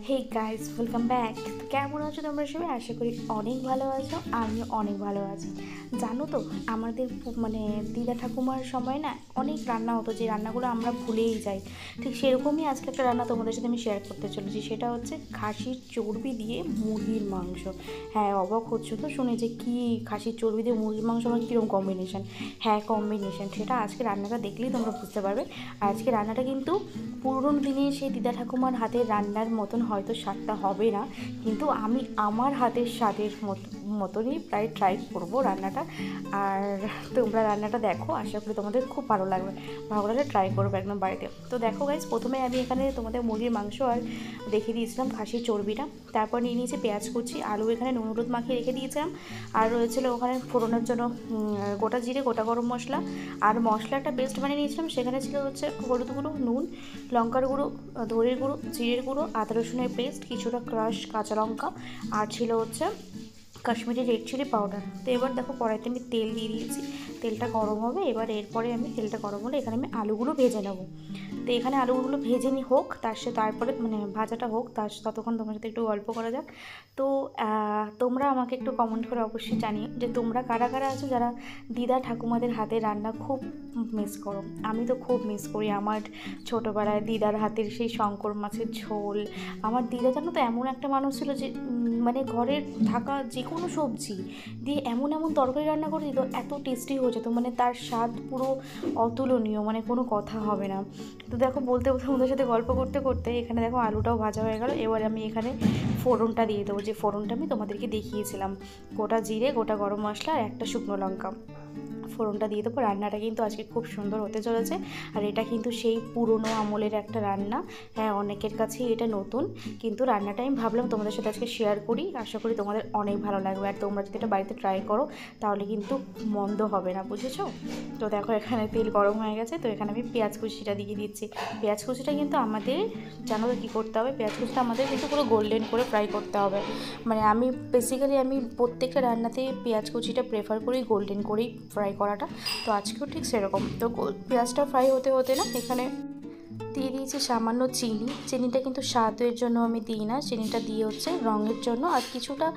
Hey guys, welcome back. তো কেমন আছো তোমরা সবাই? আশা করি অনেক ভালো আছো। আমিও অনেক ভালো আছি। জানো তো, আমাদের দিদা ঠাকুমার সময় না অনেক রান্না হতো, যে রান্নাগুলো আমরা ভুলেই যাই। ঠিক সেরকমই আজকে একটা রান্না তোমাদের সাথে আমি শেয়ার করতে চলেছি। সেটা হচ্ছে খাসির চর্বি দিয়ে মুরগির মাংস। হ্যাঁ, অবাক হচ্ছে তো শুনে যে কি খাসির চর্বি দিয়ে মুরগির মাংস আমার কীরকম কম্বিনেশন। হ্যাঁ, কম্বিনেশন সেটা আজকে রান্নাটা দেখলেই তোমরা বুঝতে পারবে। আর আজকে রান্নাটা কিন্তু পুরনো দিনে সেই দিদা ঠাকুমার হাতের রান্নার মতন হয়তো স্বাদটা হবে না, কিন্তু আমি আমার হাতের স্বাদের মতনই প্রায় ট্রাই করবো রান্নাটা। আর তোমরা রান্নাটা দেখো, আশা করি তোমাদের খুব ভালো লাগবে। ভালো লাগলে ট্রাই করবো একদম বাড়িতে। তো দেখো গাইজ, প্রথমে আমি এখানে তোমাদের মুরগির মাংস আর দেখিয়ে দিয়েছিলাম খাসির চর্বিটা। তারপর নিয়ে নিয়েছি পেঁয়াজ কুচি, আলু এখানে নুন হলুদ মাখিয়ে রেখে দিয়েছিলাম। আর রয়েছিল ওখানে ফোড়নের জন্য গোটা জিরে, গোটা গরম মশলা আর মশলা একটা পেস্ট বানিয়ে নিয়েছিলাম। সেখানে ছিল হচ্ছে হলুদ গুঁড়ো, নুন, লঙ্কার গুঁড়ো, ধনের গুঁড়ো, জিরের গুঁড়ো, আদা রসুনের পেস্ট, কিছুটা ক্রাশ কাঁচা লঙ্কা, আর ছিল হচ্ছে কাশ্মীরি রেড চিলি পাউডার। তো এবার দেখো, কড়াইতে আমি তেল দিয়ে দিয়েছি। তেলটা গরম হবে, এবার এরপরে আমি তেলটা গরম হলে এখানে আমি আলুগুলো ভেজে নেব। তো এখানে আলুগুলো ভেজে হোক, তারপরে ভাজাটা হোক, ততক্ষণ তোমার সাথে একটু গল্প করা যাক। তো তোমরা আমাকে একটু কমেন্ট করে অবশ্যই জানিও যে তোমরা কারা কারা আছো যারা দিদা ঠাকুমাদের হাতে রান্না খুব মিস করো। আমি তো খুব মিস করি আমার ছোটোবেলায় দিদার হাতের সেই শঙ্কর মাছের ঝোল। আমার দিদা জানো তো এমন একটা মানুষ ছিল যে ঘরের থাকা যে কোনো সবজি দিয়ে এমন এমন তরকারি রান্না করে দিত, এত টেস্টি হয়ে যেত, তার স্বাদ পুরো অতুলনীয়, কোনো কথা হবে না। তো দেখো, বলতে বলতে ওদের সাথে গল্প করতে করতে এখানে দেখো আলুটাও ভাজা হয়ে গেল। এবার আমি এখানে ফোড়নটা দিয়ে দেবো, যে ফোড়নটা আমি তোমাদেরকে দেখিয়েছিলাম। গোটা জিরে, গোটা গরম মশলা আর একটা শুকনো লঙ্কা ফোড়নটা দিয়ে দেবো। রান্নাটা কিন্তু আজকে খুব সুন্দর হতে চলেছে। আর এটা কিন্তু সেই পুরনো আমলের একটা রান্না। হ্যাঁ, অনেকের কাছেই এটা নতুন, কিন্তু রান্নাটা আমি ভাবলাম তোমাদের সাথে আজকে শেয়ার করি। আশা করি তোমাদের অনেক ভালো লাগবে। আর তোমরা যদি এটা বাড়িতে ট্রাই করো তাহলে কিন্তু মন্দ হবে না, বুঝেছো? তো দেখো, এখানে তেল গরম হয়ে গেছে। তো এখানে আমি পেঁয়াজ কুচিটা দিয়ে দিচ্ছি। পেঁয়াজ কুচিটা কিন্তু আমাদের জানো তো কী করতে হবে, পেঁয়াজ কুচিটা আমাদের কিন্তু পুরো গোল্ডেন করে ফ্রাই করতে হবে। আমি বেসিক্যালি প্রত্যেকটা রান্নাতে পেঁয়াজ কুচিটা প্রেফার করি গোল্ডেন করেই ফ্রাই করাটা। তো আজকেও ঠিক সেরকম। তো পেঁয়াজটা ফ্রাই হতে হতে না এখানে দিয়ে দিয়েছি সামান্য চিনিটা কিন্তু স্বাদের জন্য আমি দিই না, চিনিটা দিয়ে হচ্ছে রঙের জন্য। আর কিছুটা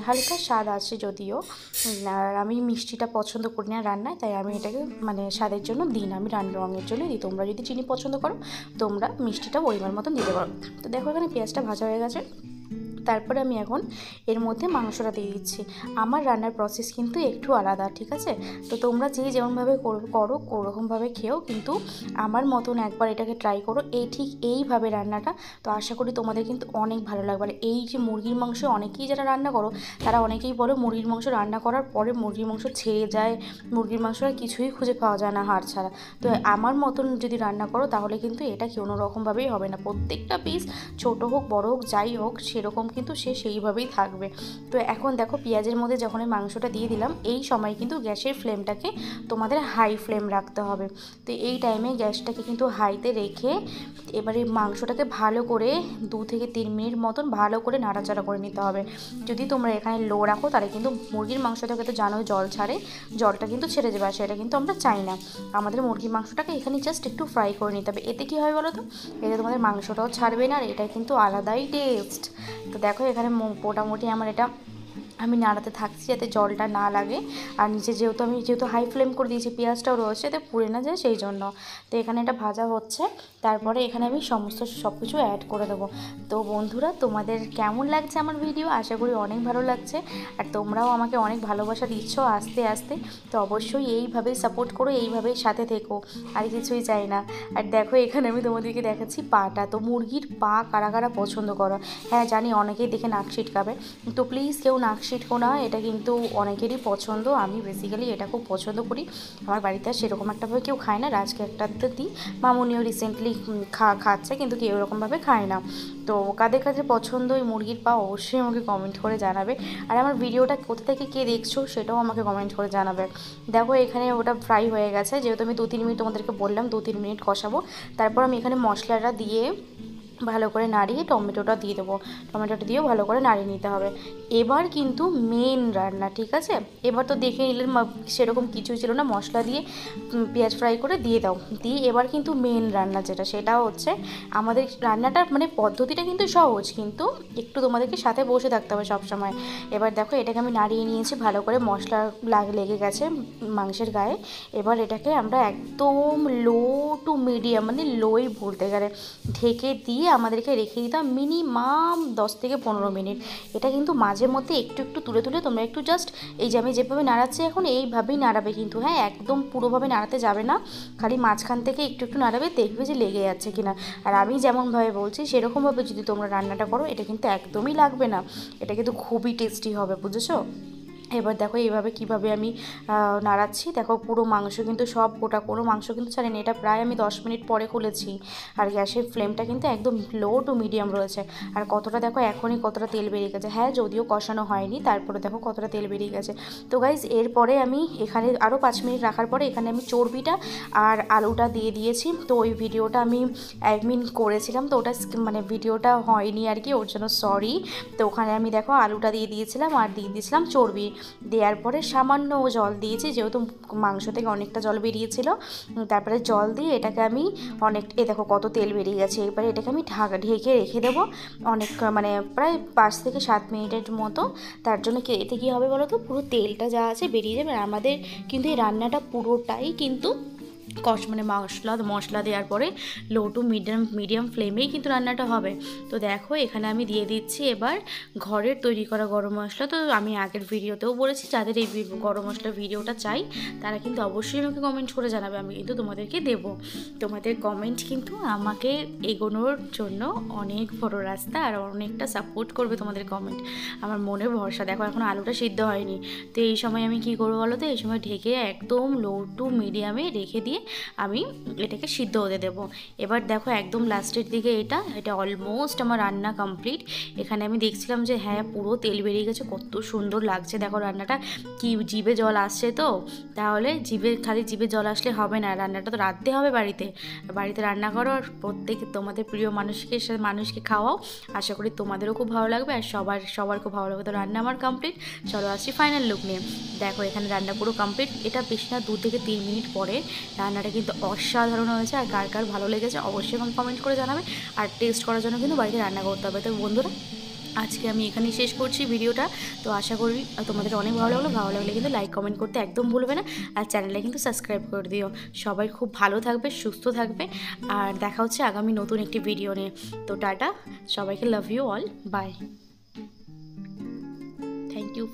হালকা স্বাদ আছে যদিও, আর আমি মিষ্টিটা পছন্দ করি না রান্নায়, তাই আমি এটাকে স্বাদের জন্য দিই না, আমি রঙের জন্যই দিই। তোমরা যদি চিনি পছন্দ করো তোমরা মিষ্টিটা পরিমাণ মতন দিতে পারো। তো দেখো, এখানে পেঁয়াজটা ভাজা হয়ে গেছে। তারপরে আমি এখন এর মধ্যে মাংসটা দিয়ে দিচ্ছি। আমার রান্নার প্রসেস কিন্তু একটু আলাদা, ঠিক আছে? তো তোমরা যেমনভাবে করো ওরকমভাবে খেও, কিন্তু আমার মতন একবার এটাকে ট্রাই করো, ঠিক এইভাবে রান্নাটা। তো আশা করি তোমাদের কিন্তু অনেক ভালো লাগবে। আর এই যে মুরগির মাংস অনেকেই যারা রান্না করো তারা অনেকেই বলো মুরগির মাংস রান্না করার পরে মুরগির মাংস ছেড়ে যায়, মুরগির মাংস আর কিছুই খুঁজে পাওয়া যায় না হাড় ছাড়া। তো আমার মতন যদি রান্না করো তাহলে কিন্তু এটা কোনো রকমভাবেই হবে না। প্রত্যেকটা পিস ছোটো হোক বড়ো হোক যাই হোক সেরকম কিন্তু সেইভাবেই থাকবে। তো এখন দেখো, পেঁয়াজের মধ্যে যখন আমি মাংসটা দিয়ে দিলাম, এই সময় কিন্তু গ্যাসের ফ্লেমটাকে তোমাদের হাই ফ্লেম রাখতে হবে। তো এই টাইমে গ্যাসটাকে কিন্তু হাইতে রেখে এবারে মাংসটাকে ভালো করে 2 থেকে 3 মিনিট মতন ভালো করে নাড়াচাড়া করে নিতে হবে। যদি তোমরা এখানে লো রাখো তাহলে কিন্তু মুরগির মাংসটাকে তো জানোই জল ছাড়ে, জলটা কিন্তু ছেড়ে যাবে, আর সেটা কিন্তু আমরা চাই না। আমাদের মুরগির মাংসটাকে এখানে জাস্ট একটু ফ্রাই করে নিতে হবে। এতে কী হয় বলো তো, এতে তোমাদের মাংসটাও ছাড়বে না, আর এটা কিন্তু আলাদাই টেস্ট। তো দেখো, এখানে মোটামুটি আমার এটা আমি নাড়াতে থাকছি যাতে জলটা না লাগে। আর নিচে যেহেতু হাই ফ্লেম করে দিয়েছি, পেঁয়াজটাও রয়েছে যাতে পুড়ে না যায় সেই জন্য। তো এখানে এটা ভাজা হচ্ছে। তারপরে এখানে আমি সব কিছু অ্যাড করে দেবো। তো বন্ধুরা, তোমাদের কেমন লাগছে আমার ভিডিও? আশা করি অনেক ভালো লাগছে। আর তোমরাও আমাকে অনেক ভালোবাসা দিচ্ছ আস্তে আস্তে। তো অবশ্যই এইভাবেই সাপোর্ট করো, এইভাবেই সাথে থেকো, আর কিছুই চাই না। আর দেখো, এখানে আমি তোমাদেরকে দেখাচ্ছি পাটা। তো মুরগির পা কারা কারা পছন্দ করো? হ্যাঁ জানি, অনেকেই দেখে নাক ছিটকাবে, তো প্লিজ কেউ নাক ছিটকো না, এটা কিন্তু অনেকেরই পছন্দ। আমি বেসিক্যালি এটা খুব পছন্দ করি। আমার বাড়িতে আর সেরকম একটাভাবে কেউ খায় না, রাজকে একটাতে দিই, মামুনিও রিসেন্টলি খাচ্ছে, কিন্তু কেউ এরকমভাবে খায় না। তো কাদের কাদের পছন্দ এই মুরগির পা অবশ্যই আমাকে কমেন্ট করে জানাবে। আর আমার ভিডিওটা কোথা থেকে কে দেখছো সেটাও আমাকে কমেন্ট করে জানাবে। দেখো, এখানে ওটা ফ্রাই হয়ে গেছে, যেহেতু আমি 2-3 মিনিট তোমাদেরকে বললাম 2-3 মিনিট কষাবো। তারপর আমি এখানে মশলাটা দিয়ে ভালো করে নাড়িয়ে টমেটোটা দিয়ে দেবো, টমেটোটা দিয়েও ভালো করে নাড়িয়ে নিতে হবে। এবার কিন্তু মেন রান্না, ঠিক আছে? এবার তো দেখে নিলেন সেরকম কিছুই ছিল না, মশলা দিয়ে পেঁয়াজ ফ্রাই করে দিয়ে দাও, দিয়ে এবার কিন্তু মেন রান্না যেটা, সেটা হচ্ছে আমাদের রান্নাটা মানে পদ্ধতিটা কিন্তু সহজ, কিন্তু একটু তোমাদেরকে সাথে বসে থাকতে হবে সবসময়। এবার দেখো এটাকে আমি নাড়িয়ে নিয়েছি, ভালো করে মশলা লেগে গেছে মাংসের গায়ে। এবার এটাকে আমরা একদম লো টু মিডিয়াম, মানে লোই বলতে গেলে, ঢেকে দিয়ে আমাদেরকে রেখে দিতাম মিনিমাম 10 থেকে 15 মিনিট। এটা কিন্তু মাঝে মধ্যে একটু একটু তুলে তুলে তোমরা একটু জাস্ট এই যে আমি যেভাবে নাড়াচ্ছি এখন এইভাবেই নাড়াবে কিন্তু, হ্যাঁ, একদম পুরোভাবে নাড়াতে যাবে না, খালি মাঝখান থেকে একটু একটু নাড়াবে, দেখবে যে লেগে যাচ্ছে কিনা। আর আমি যেমনভাবে বলছি সেরকমভাবে যদি তোমরা রান্নাটা করো, এটা কিন্তু একদমই লাগবে না, এটা কিন্তু খুবই টেস্টি হবে, বুঝেছো? এবার দেখো এইভাবে কীভাবে আমি নাড়াচ্ছি, দেখো পুরো মাংস কিন্তু সব গোটা, কোনো মাংস কিন্তু ছাড়েনি। এটা প্রায় আমি 10 মিনিট পরে খুলেছি, আর গ্যাসের ফ্লেমটা কিন্তু একদম লো টু মিডিয়াম রয়েছে। আর কতটা দেখো এখনই কতটা তেল বেরিয়ে গেছে, হ্যাঁ যদিও কষানো হয়নি, তারপরে দেখো কতটা তেল বেরিয়ে গেছে। তো গাইজ এরপরে আমি এখানে আরও 5 মিনিট রাখার পরে এখানে আমি চর্বিটা আর আলুটা দিয়ে দিয়েছি। তো ওই ভিডিওটা আমি অ্যাডমিন করেছিলাম, তো ওটা মানে ভিডিওটা হয়নি আর কি, ওর জন্য সরি। তো ওখানে আমি দেখো আলুটা দিয়ে দিয়েছিলাম আর দিয়ে দিয়েছিলাম চর্বি, দেওয়ার পরে সামান্য জল দিয়েছি, যেহেতু মাংস থেকে অনেকটা জল বেরিয়েছিল। তারপরে জল দিয়ে এটাকে আমি দেখো কত তেল বেরিয়ে গেছে। এবারে এটাকে আমি ঢেকে রেখে দেবো অনেক, মানে প্রায় 5 থেকে 7 মিনিটের মতো। তার জন্য এতে কী হবে বলো তো, পুরো তেলটা যা আছে বেরিয়ে যাবে। আমাদের কিন্তু এই রান্নাটা পুরোটাই কিন্তু মানে মশলা দেওয়ার পরে লো টু মিডিয়াম ফ্লেমেই কিন্তু রান্নাটা হবে। তো দেখো এখানে আমি দিয়ে দিচ্ছি এবার ঘরের তৈরি করা গরম মশলা। তো আমি আগের ভিডিওতেও বলেছি, যাদের এই গরম মশলার ভিডিওটা চাই তারা কিন্তু অবশ্যই আমাকে কমেন্ট করে জানাবে, আমি কিন্তু তোমাদেরকে দেবো। তোমাদের কমেন্ট কিন্তু আমাকে এগোনোর জন্য অনেক বড় রাস্তা, আর অনেকটা সাপোর্ট করবে তোমাদের কমেন্ট, আমার মনে ভরসা। দেখো এখন আলুটা সিদ্ধ হয়নি, তো এই সময় আমি কী করবো বলো তো, এই সময় ঢেকে একদম লো টু মিডিয়ামে রেখে দিয়ে আমি এটাকে সিদ্ধ হতে দেবো। এবার দেখো একদম লাস্টের দিকে এটা অলমোস্ট আমার রান্না কমপ্লিট। এখানে আমি দেখছিলাম যে হ্যাঁ পুরো তেল বেরিয়ে গেছে, কত সুন্দর লাগছে দেখো রান্নাটা, কি জিভে জল আসছে। তো তাহলে খালি জিভে জল আসলে হবে না, রান্নাটা তো রাঁধতে হবে বাড়িতে রান্না করো, আর প্রত্যেকে তোমাদের প্রিয় মানুষকে খাওয়াও। আশা করি তোমাদেরও খুব ভালো লাগবে, আর সবার খুব ভালো লাগবে। তো রান্না আমার কমপ্লিট, চলো আসছি ফাইনাল লুক নিয়ে। দেখো এখানে রান্না পুরো কমপ্লিট, এটা বেশি না 2 থেকে 3 মিনিট পরে রান্নাটা কিন্তু অসাধারণ হয়েছে। আর কার কার ভালো লেগেছে অবশ্যই কমেন্ট করে জানাবে, আর টেস্ট করার জন্য কিন্তু বাড়িতে রান্না করতে হবে। তো বন্ধুরা আজকে আমি এখানেই শেষ করছি ভিডিওটা। তো আশা করি তোমাদের অনেক ভালো লাগলে কিন্তু লাইক কমেন্ট করতে একদম ভুলবে না, আর চ্যানেলে কিন্তু সাবস্ক্রাইব করে দিও। সবাই খুব ভালো থাকবে, সুস্থ থাকবে, আর দেখা হচ্ছে আগামী নতুন একটি ভিডিও নিয়ে। তো টাটা, সবাইকে love you all, bye, thank you.